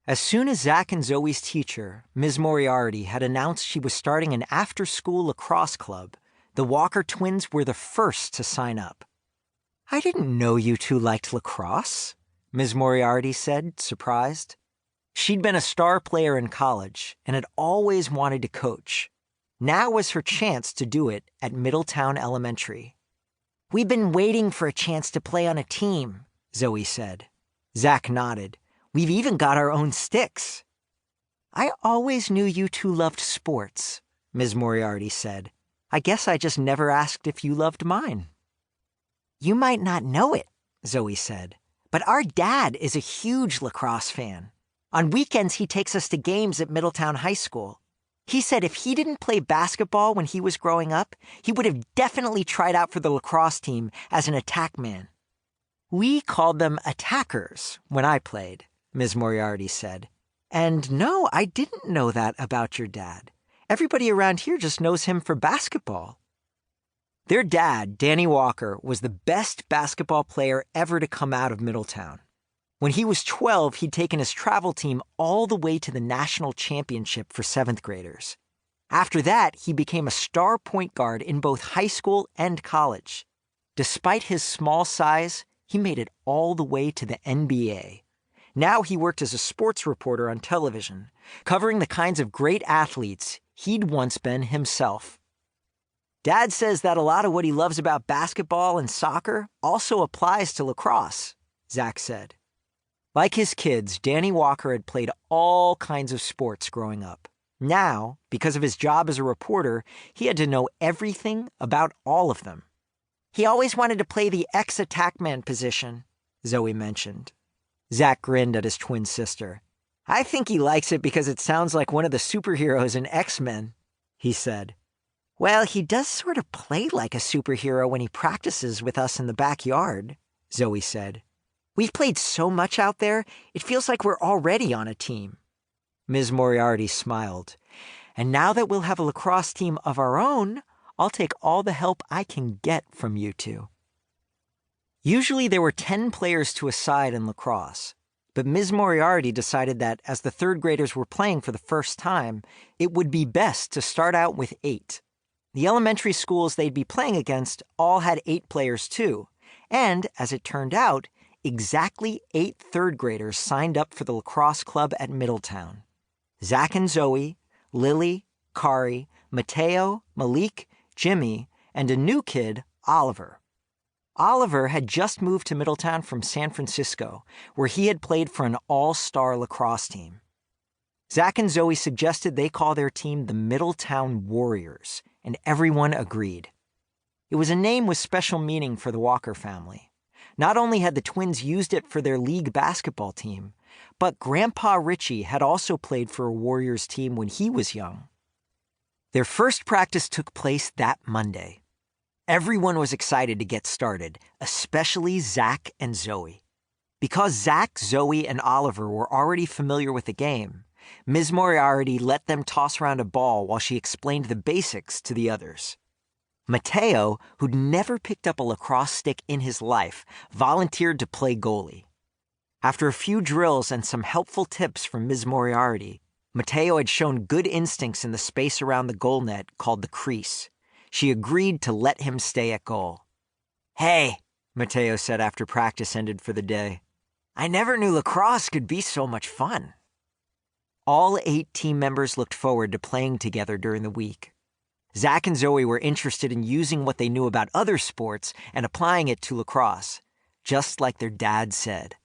As soon as Zach and Zoe's teacher, Ms. Moriarty, had announced she was starting an after-school lacrosse club, the Walker twins were the first to sign up. "I didn't know you two liked lacrosse," Ms. Moriarty said, surprised. She'd been a star player in college and had always wanted to coach. Now was her chance to do it at Middletown Elementary. "We've been waiting for a chance to play on a team," Zoe said. Zach nodded. "We've even got our own sticks." "I always knew you two loved sports," Ms. Moriarty said. "I guess I just never asked if you loved mine." "You might not know it," Zoe said, "but our dad is a huge lacrosse fan. On weekends, he takes us to games at Middletown High School. He said if he didn't play basketball when he was growing up, he would have definitely tried out for the lacrosse team as an attack man." "We called them attackers when I played," Ms. Moriarty said. "And no, I didn't know that about your dad. Everybody around here just knows him for basketball." Their dad, Danny Walker, was the best basketball player ever to come out of Middletown. When he was 12, he'd taken his travel team all the way to the national championship for 7th graders. After that, he became a star point guard in both high school and college. Despite his small size, he made it all the way to the NBA. Now he worked as a sports reporter on television, covering the kinds of great athletes he'd once been himself. "Dad says that a lot of what he loves about basketball and soccer also applies to lacrosse," Zach said. Like his kids, Danny Walker had played all kinds of sports growing up. Now, because of his job as a reporter, he had to know everything about all of them. "He always wanted to play the ex-attackman position," Zoe mentioned. Zach grinned at his twin sister. "I think he likes it because it sounds like one of the superheroes in X-Men," he said. "Well, he does sort of play like a superhero when he practices with us in the backyard," Zoe said. "We've played so much out there, it feels like we're already on a team." Ms. Moriarty smiled. "And now that we'll have a lacrosse team of our own, I'll take all the help I can get from you two." Usually there were 10 players to a side in lacrosse, but Ms. Moriarty decided that as the 3rd graders were playing for the first time, it would be best to start out with 8. The elementary schools they'd be playing against all had 8 players too, and, as it turned out, exactly 8 3rd graders signed up for the lacrosse club at Middletown. Zach and Zoe, Lily, Kari, Mateo, Malik, Jimmy, and a new kid, Oliver. Oliver had just moved to Middletown from San Francisco, where he had played for an all-star lacrosse team. Zach and Zoe suggested they call their team the Middletown Warriors, and everyone agreed. It was a name with special meaning for the Walker family. Not only had the twins used it for their league basketball team, but Grandpa Richie had also played for a Warriors team when he was young. Their first practice took place that Monday. Everyone was excited to get started, especially Zach and Zoe. Because Zach, Zoe, and Oliver were already familiar with the game, Ms. Moriarty let them toss around a ball while she explained the basics to the others. Mateo, who'd never picked up a lacrosse stick in his life, volunteered to play goalie. After a few drills and some helpful tips from Ms. Moriarty, Mateo had shown good instincts in the space around the goal net called the crease. She agreed to let him stay at goal. "Hey," Mateo said after practice ended for the day, "I never knew lacrosse could be so much fun." All 8 team members looked forward to playing together during the week. Zach and Zoe were interested in using what they knew about other sports and applying it to lacrosse, just like their dad said.